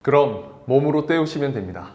그럼 몸으로 때우시면 됩니다.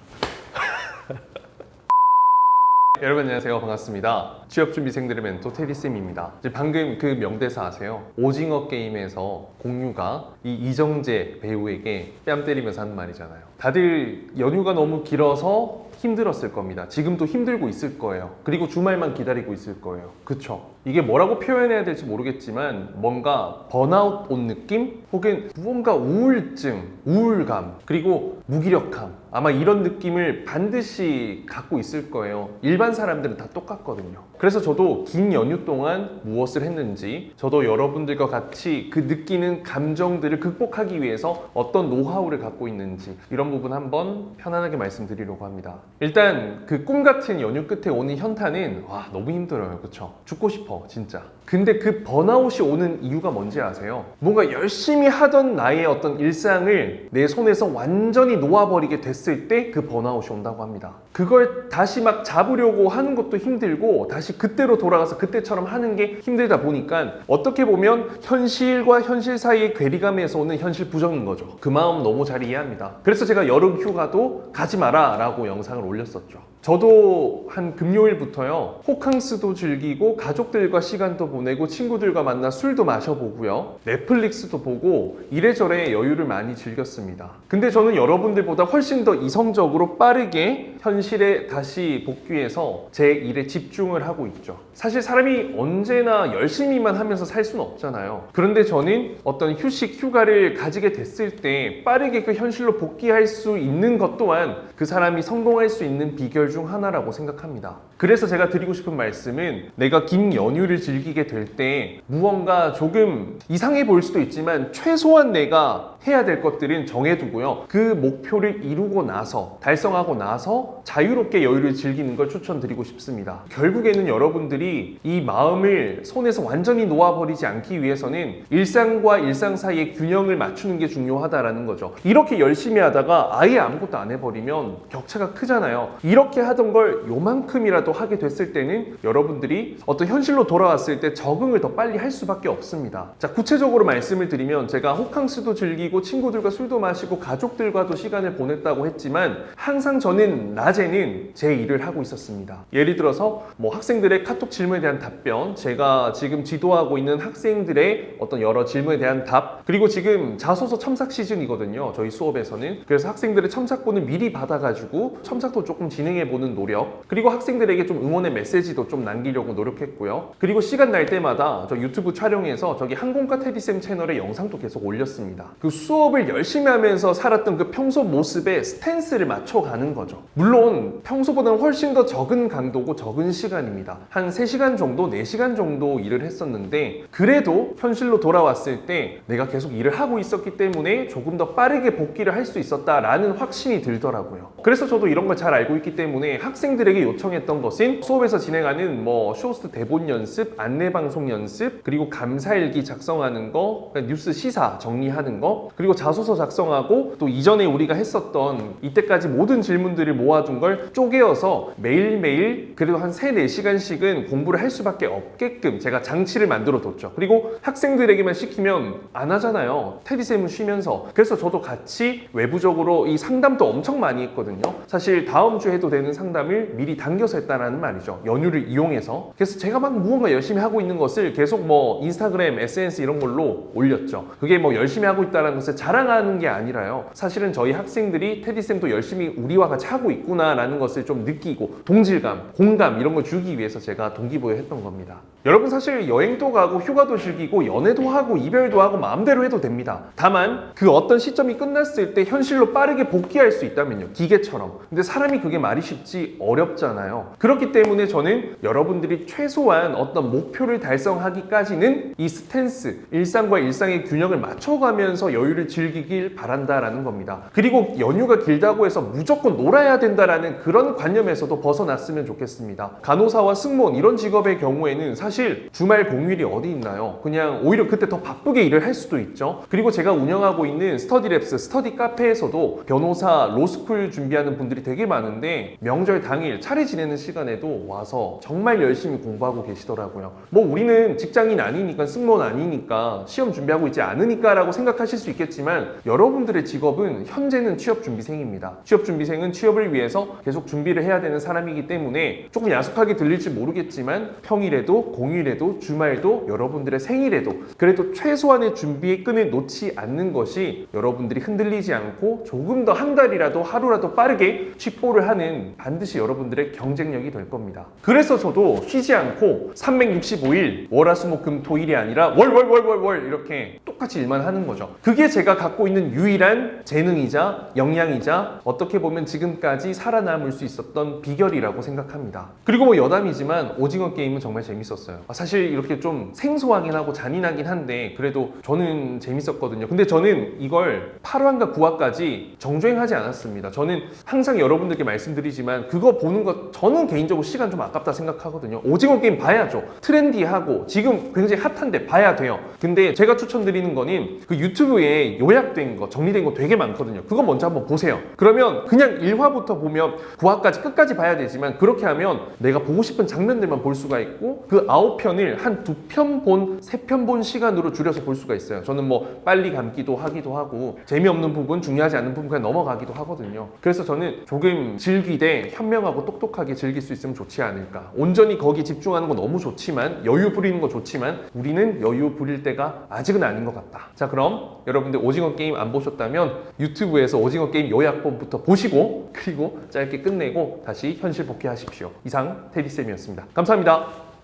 여러분 안녕하세요. 반갑습니다. 취업준비생들의 멘토 테디쌤입니다. 방금 그 명대사 아세요? 오징어 게임에서 공유가 이 이정재 배우에게 뺨 때리면서 하는 말이잖아요. 다들 연휴가 너무 길어서 힘들었을 겁니다. 지금도 힘들고 있을 거예요. 그리고 주말만 기다리고 있을 거예요. 그쵸? 이게 뭐라고 표현해야 될지 모르겠지만 뭔가 번아웃 온 느낌? 혹은 무언가 우울증, 우울감, 그리고 무기력함, 아마 이런 느낌을 반드시 갖고 있을 거예요. 일반 사람들은 다 똑같거든요. 그래서 저도 긴 연휴 동안 무엇을 했는지, 저도 여러분들과 같이 그 느끼는 감정들을 극복하기 위해서 어떤 노하우를 갖고 있는지 이런 부분 한번 편안하게 말씀드리려고 합니다. 일단 그 꿈 같은 연휴 끝에 오는 현타는 와 너무 힘들어요. 그쵸? 죽고 싶어 진짜. 근데 그 번아웃이 오는 이유가 뭔지 아세요? 뭔가 열심히 하던 나의 어떤 일상을 내 손에서 완전히 놓아버리게 됐을 때 그 번아웃이 온다고 합니다. 그걸 다시 막 잡으려고 하는 것도 힘들고 다시 그때로 돌아가서 그때처럼 하는 게 힘들다 보니까 어떻게 보면 현실과 현실 사이의 괴리감에서 오는 현실 부정인 거죠. 그 마음 너무 잘 이해합니다. 그래서 제가 여름 휴가도 가지 마라 라고 영상을 올렸었죠. 저도 한 금요일부터요 호캉스도 즐기고 가족들과 시간도 보내고 친구들과 만나 술도 마셔보고요 넷플릭스도 보고 이래저래 여유를 많이 즐겼습니다. 근데 저는 여러분들보다 훨씬 더 이성적으로 빠르게 현실에 다시 복귀해서 제 일에 집중을 하고 있죠. 사실 사람이 언제나 열심히만 하면서 살 수는 없잖아요. 그런데 저는 어떤 휴식, 휴가를 가지게 됐을 때 빠르게 그 현실로 복귀할 수 있는 것 또한 그 사람이 성공할 수 있는 비결 중 하나라고 생각합니다. 그래서 제가 드리고 싶은 말씀은 내가 긴 연휴를 즐기게 될 때 무언가 조금 이상해 보일 수도 있지만 최소한 내가 해야 될 것들은 정해두고요. 그 목표를 이루고 나서 달성하고 나서 자유롭게 여유를 즐기는 걸 추천드리고 싶습니다. 결국에는 여러분들이 이 마음을 손에서 완전히 놓아버리지 않기 위해서는 일상과 일상 사이의 균형을 맞추는 게 중요하다라는 거죠. 이렇게 열심히 하다가 아예 아무것도 안 해버리면 격차가 크잖아요. 이렇게 하던 걸 요만큼이라도 하게 됐을 때는 여러분들이 어떤 현실로 돌아왔을 때 적응을 더 빨리 할 수밖에 없습니다. 자, 구체적으로 말씀을 드리면 제가 호캉스도 즐기고 친구들과 술도 마시고 가족들과도 시간을 보냈다고 했지만 항상 저는 낮에는 제 일을 하고 있었습니다. 예를 들어서 뭐 학생들의 카톡 질문에 대한 답변, 제가 지금 지도하고 있는 학생들의 어떤 여러 질문에 대한 답, 그리고 지금 자소서 첨삭 시즌이거든요. 저희 수업에서는. 그래서 학생들의 첨삭본을 미리 받아가지고 첨삭도 조금 진행해보는 노력, 그리고 학생들에게 좀 응원의 메시지도 좀 남기려고 노력했고요. 그리고 시간 날 때마다 저 유튜브 촬영해서 저기 항공과 테디쌤 채널에 영상도 계속 올렸습니다. 그 수업을 열심히 하면서 살았던 그 평소 모습에 스탠스를 맞춰가는 거죠. 물론 평소보다는 훨씬 더 적은 강도고 적은 시간입니다. 한 3시간 정도, 4시간 정도 일을 했었는데 그래도 현실로 돌아왔을 때 내가 계속 일을 하고 있었기 때문에 조금 더 빠르게 복귀를 할 수 있었다라는 확신이 들더라고요. 그래서 저도 이런 걸 잘 알고 있기 때문에 학생들에게 요청했던 것은 수업에서 진행하는 뭐 쇼호스트 대본 연습, 안내방송 연습, 그리고 감사일기 작성하는 거, 뉴스 시사 정리하는 거, 그리고 자소서 작성하고 또 이전에 우리가 했었던 이때까지 모든 질문들을 모아둔 걸 쪼개어서 매일매일 그래도 한 3-4시간씩은 공부를 할 수밖에 없게끔 제가 장치를 만들어 뒀죠. 그리고 학생들에게만 시키면 안 하잖아요. 테디쌤은 쉬면서. 그래서 저도 같이 외부적으로 이 상담도 엄청 많이 했거든요. 사실 다음 주 해도 되는 상담을 미리 당겨서 했다는 말이죠. 연휴를 이용해서. 그래서 제가 막 무언가 열심히 하고 있는 것을 계속 뭐 인스타그램, SNS 이런 걸로 올렸죠. 그게 뭐 열심히 하고 있다는 것을 자랑하는 게 아니라요. 사실은 저희 학생들이 테디쌤도 열심히 우리와 같이 하고 있구나라는 것을 좀 느끼고 동질감, 공감 이런 걸 주기 위해서 제가 동기부여했던 겁니다. 여러분 사실 여행도 가고 휴가도 즐기고 연애도 하고 이별도 하고 마음대로 해도 됩니다. 다만 그 어떤 시점이 끝났을 때 현실로 빠르게 복귀할 수 있다면요. 기계처럼. 근데 사람이 그게 말이 쉽지 어렵잖아요. 그렇기 때문에 저는 여러분들이 최소한 어떤 목표를 달성하기까지는 이 스탠스, 일상과 일상의 균형을 맞춰가면서 여유를 즐기길 바란다라는 겁니다. 그리고 연휴가 길다고 해서 무조건 놀아야 된다라는 그런 관념에서도 벗어났으면 좋겠습니다. 간호사와 승무원 이런 직업의 경우에는 사실 주말 공휴일이 어디 있나요? 그냥 오히려 그때 더 바쁘게 일을 할 수도 있죠. 그리고 제가 운영하고 있는 스터디랩스, 스터디 카페에서도 변호사, 로스쿨 준비하는 분들이 되게 많은데 명절 당일 차례 지내는 시간에도 와서 정말 열심히 공부하고 계시더라고요. 뭐 우리는 직장인 아니니까 승무원 아니니까 시험 준비하고 있지 않으니까 라고 생각하실 수 있겠지만 여러분들의 직업은 현재는 취업준비생입니다. 취업준비생은 취업을 위해서 계속 준비를 해야 되는 사람이기 때문에 조금 야속하게 들릴지 모르겠지만 평일에도 공휴일에도 주말도 여러분들의 생일에도 그래도 최소한의 준비의 끈을 놓지 않는 것이 여러분들이 흔들리지 않고 조금 더 한 달이라도 하루라도 빠르게 취뽀를 하는 반드시 여러분들의 경쟁력이 될 겁니다. 그래서 저도 쉬지 않고 365일 월화수목금토일이 아니라 월 이렇게 똑같이 일만 하는 거죠. 그게 제가 갖고 있는 유일한 재능이자 역량이자 어떻게 보면 지금까지 살아남을 수 있었던 비결이라고 생각합니다. 그리고 뭐 여담이지만 오징어 게임은 정말 재밌었어요. 사실 이렇게 좀 생소하긴 하고 잔인하긴 한데 그래도 저는 재밌었거든요. 근데 저는 이걸 8화인가 9화까지 정주행하지 않았습니다. 저는 항상 여러분들께 말씀드리지만 그거 보는 거 저는 개인적으로 시간 좀 아깝다 생각하거든요. 오징어 게임 봐야죠. 트렌디하고 지금 굉장히 핫한데 봐야 돼요. 근데 제가 추천드리는 거는 그 유튜브에 요약된 거 정리된 거 되게 많거든요. 그거 먼저 한번 보세요. 그러면 그냥 1화부터 보면 9화까지 끝까지 봐야 되지만 그렇게 하면 내가 보고 싶은 장면들만 볼 수가 있고 그 9편을 한 2편 본, 3편 본 시간으로 줄여서 볼 수가 있어요. 저는 뭐 빨리 감기도 하기도 하고 재미없는 부분, 중요하지 않은 부분 그냥 넘어가기도 하거든요. 그래서 저는 조금 즐기되 현명하고 똑똑하게 즐길 수 있으면 좋지 않을까. 온전히 거기 집중하는 건 너무 좋지만 여유 부리는 거 좋지만 우리는 여유 부릴 때가 아직은 아닌 것 같다. 자, 그럼 여러분들 오징어 게임 안 보셨다면 유튜브에서 오징어 게임 요약본부터 보시고 그리고 짧게 끝내고 다시 현실 복귀하십시오. 이상 테디쌤이었습니다. 감사합니다.